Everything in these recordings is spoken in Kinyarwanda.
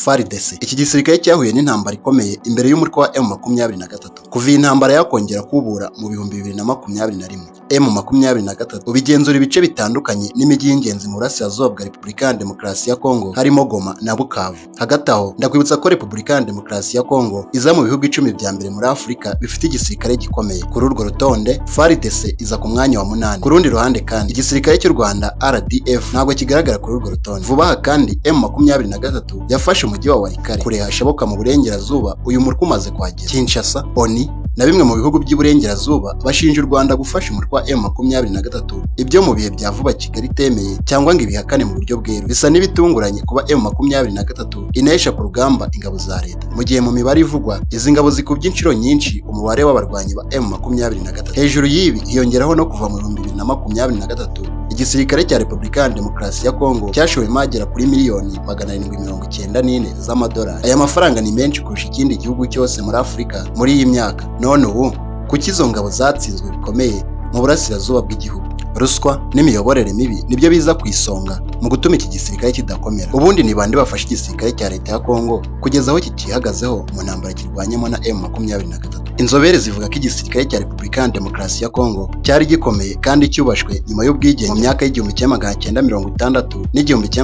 FARDC. Iki gisirikare cyahuye n'intambara ikomeye imbere y'umutwe wa M23 kuva iyi ntambara yakongera kubura mu 2021. M23 ubigenzura ibice bitandukanye n'imijyi y'ingenzi mu burasirazuba bwa Repubulika ya Demokarasi ya Kongo harimo Goma na Bukavu. Hagati aho ndakwibutsa ko Repubulika ya Demokarasi ya Kongo iza mu bihugu 10 bya mbere muri Afurika bifite igisirikare gikomeye. Kuri urwo rutonde FARDC iza ku mwanya wa 8. Ku rundi ruhande kandi igisirikare cy'u Rwanda RDF ntabwo kigaragara kuri urwo rutonde. Vuba aha kandi M23 yafashe umujyi wa Walikale kure hashoboka mu burengerazuba. Uyu murwa umaze kuhagera. Kinshasa, ONU na bimwe mu bihugu by'iburengerazuba bashinja u Rwanda gufasha umutwe wa M23, ibyo mu bihe bya vuba Kigali itemeye cyangwa ngo ibihakane mu buryo bweru. Bisa n'ibitunguranye kuba M23 inesha ku rugamba ingabo za leta, mu gihe mu mibare ivugwa izi ngabo zikubye inshuro nyinshi umubare w'abarwanyi ba M23. Hejuru y'ibi hiyongeraho no kuva mu 2023 igisirikare cya Repubulika ya Demokarasi ya Kongo cyashowe agera kuri miliyoni 794 z'amadolari. Aya mafaranga ni menshi kurusha ikindi gihugu cyose muri Afurika muri iyi myaka. None ubu kuki izo ngabo zatsinzwe bikomeye mu burasirazuba bw'igihugu? Ruswa n'imiyoborere mibi nibyo biza ku isonga mu gutuma iki gisirikare kidakomera. Ubundi ni bande bafashe igisirikare cya leta ya Kongo kugeza aho kikihagazeho mu ntambara kirwanyemo na M23? Inzobere zivuga ko igisirikare cya Repubulika ya Demokarasi ya Kongo cyari gikomeye kandi cyubashwe nyuma y'ubwigenge mu myaka y'1960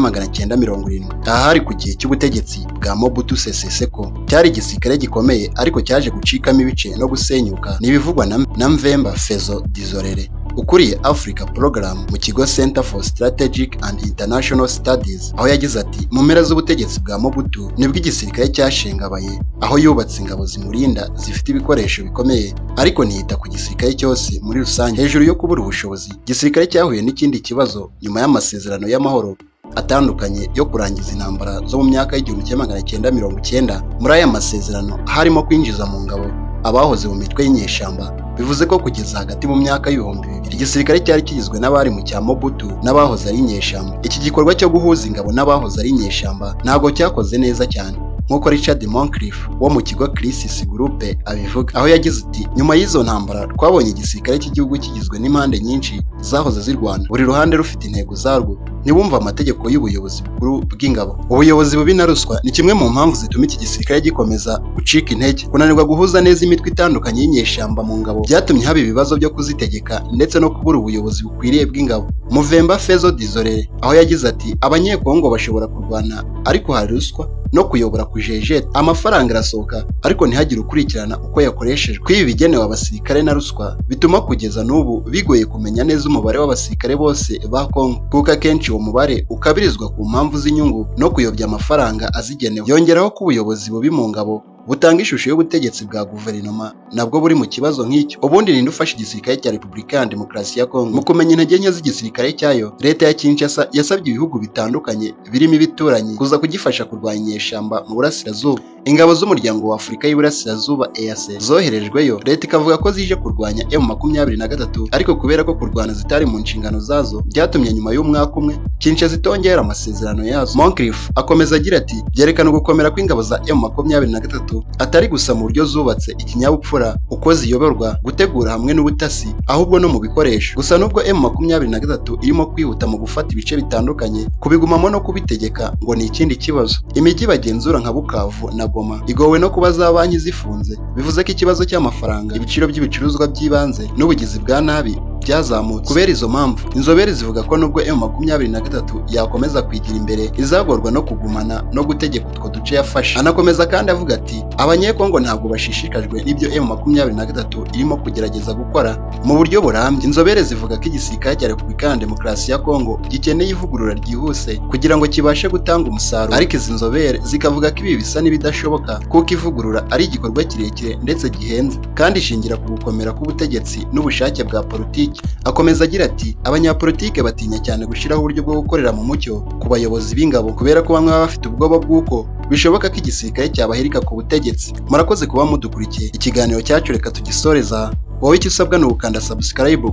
n'1970. Aha hari ku gihe cy'ubutegetsi bwa Mobutu Sese Seko. Cyari igisirikare gikomeye ariko cyaje gucikamo ibice no gusenyuka, n'ibivugwa na Mvemba Fezo Dizorere ukuriye Africa Program mu kigo Center for Strategic and International Studies, aho yagize ati mu mpera z'ubutegetsi bwa Mobutu nibwo igisirikare cyashengabaye, aho yubatse ingabo zimurinda zifite ibikoresho bikomeye ariko ntiyita ku gisirikare cyose muri rusange. Hejuru yo kubura ubushobozi, igisirikare cyahuye n'ikindi kibazo nyuma y'amasezerano y'amahoro atandukanye yo kurangiza intambara zo mu myaka y'1990. Muri aya masezerano harimo kwinjiza mu ngabo abahoze mu mitwe y'inyeshyamba. Bivuze ko kugeza hagati mu myaka y'ibihumbi 2000 igisirikare cyari kigizwe n'abari mu cya Mobutu n'abahoze ari inyeshyamba. Iki gikorwa cyo guhuza ingabo n'abahoze ari inyeshyamba ntabwo cyakoze neza cyane, nk'uko Richard Moncrief wo mu kigo Crisis Group abivuga, aho yagize ati nyuma y'izo ntambara twabonye igisirikare cy'igihugu kigizwe n'impande nyinshi zahoze zirwana, buri ruhande rufite intego zarwo, ntibumva amategeko y'ubuyobozi bukuru bw'ingabo. Ubuyobozi bubi na ruswa ni kimwe mu mpamvu zituma iki gisirikare gikomeza gucika intege. Kunanirwa guhuza neza imitwe itandukanye y'inyeshyamba mu ngabo byatumye haba ibibazo byo kuzitegeka ndetse no kubura ubuyobozi bukwiriye bw'ingabo. Muvemba Fezo Dizorere aho yagize ati abanyekongo bashobora kurwana ariko hari ruswa no kuyobora kujejeta, amafaranga arasohoka ariko ntihagire ukurikirana uko yakoreshejwe. Kwibi bigenewe abasirikare na ruswa bituma kugeza n'ubu bigoye kumenya neza umubare w'abasirikare bose ba Kongo, kuko akenshi uwo mubare ukabirizwa ku mpamvu z'inyungu no kuyobya amafaranga azigenewe. Yongeraho ko ubuyobozi bubi mu ngabo butanga ishusho y'ubutegetsi bwa guverinoma nabwo buri mu kibazo nk'icyo. Ubundi ninde ufashe igisirikare cya Repubulika ya Demokarasi ya Kongo? Mu kumenya intege nke z'igisirikare cyayo, leta ya Kinshasa yasabye ibihugu bitandukanye birimo ibituranyi kuza kugifasha kurwanya inyeshyamba mu burasirazuba. Ingabo z'umuryango wa Afurika y'Iburasirazuba EAC zoherejweyo, leta ikavuga ko zije kurwanya M23, ariko kubera ko kurwana zitari mu nshingano zazo byatumye nyuma y'umwaka umwe Kinshasa itongera amasezerano yazo. Moncrief akomeza agira ati byerekana gukomera kw'ingabo za M23 atari gusa mu buryo zubatse ikinyabupfura, uko ziyoborwa, gutegura hamwe n'ubutasi, ahubwo no mu bikoresho. Gusa nubwo M23 irimo kwihuta mu gufata ibice bitandukanye, kubigumamo no kubitegeka ngo ni ikindi kibazo. Imijyi bagenzura nka Bukavu na Goma igowe no kuba za banki zifunze, bivuze ko ikibazo cy'amafaranga, ibiciro by'ibicuruzwa by'ibanze n'ubugizi bwa nabi byazamutse. Kubera izo mpamvu, inzobere zivuga ko nubwo M23 yakomeza kwigira imbere, izagorwa no kugumana no gutegeka utwo duce yafashe. Anakomeza kandi avuga ati abanyekongo ntabwo bashishikajwe n'ibyo M23 irimo kugerageza gukora mu buryo burambye. Inzobere zivuga ko igisirikare cya Repubulika ya Demokarasi ya Kongo gikeneye ivugurura ryihuse kugira ngo kibashe gutanga umusaruro, ariko izi nzobere zikavuga ko ibi bisa n'ibidashoboka kuko ivugurura ari igikorwa kirekire ndetse gihenze kandi ishingira ku gukomera k'ubutegetsi n'ubushake bwa politiki. Akomeza agira ati abanyapolitike batinya cyane gushyiraho uburyo bwo gukorera mu mucyo ku bayobozi b'ingabo kubera ko bamwe baba bafite ubwoba bw'uko bishoboka ko igisirikare cyabahirika ku butegetsi. Murakoze kuba mudukurikiye. Ikiganiro cyacu reka tugisoreza. Wowe icyo usabwa ni ugukanda subscribe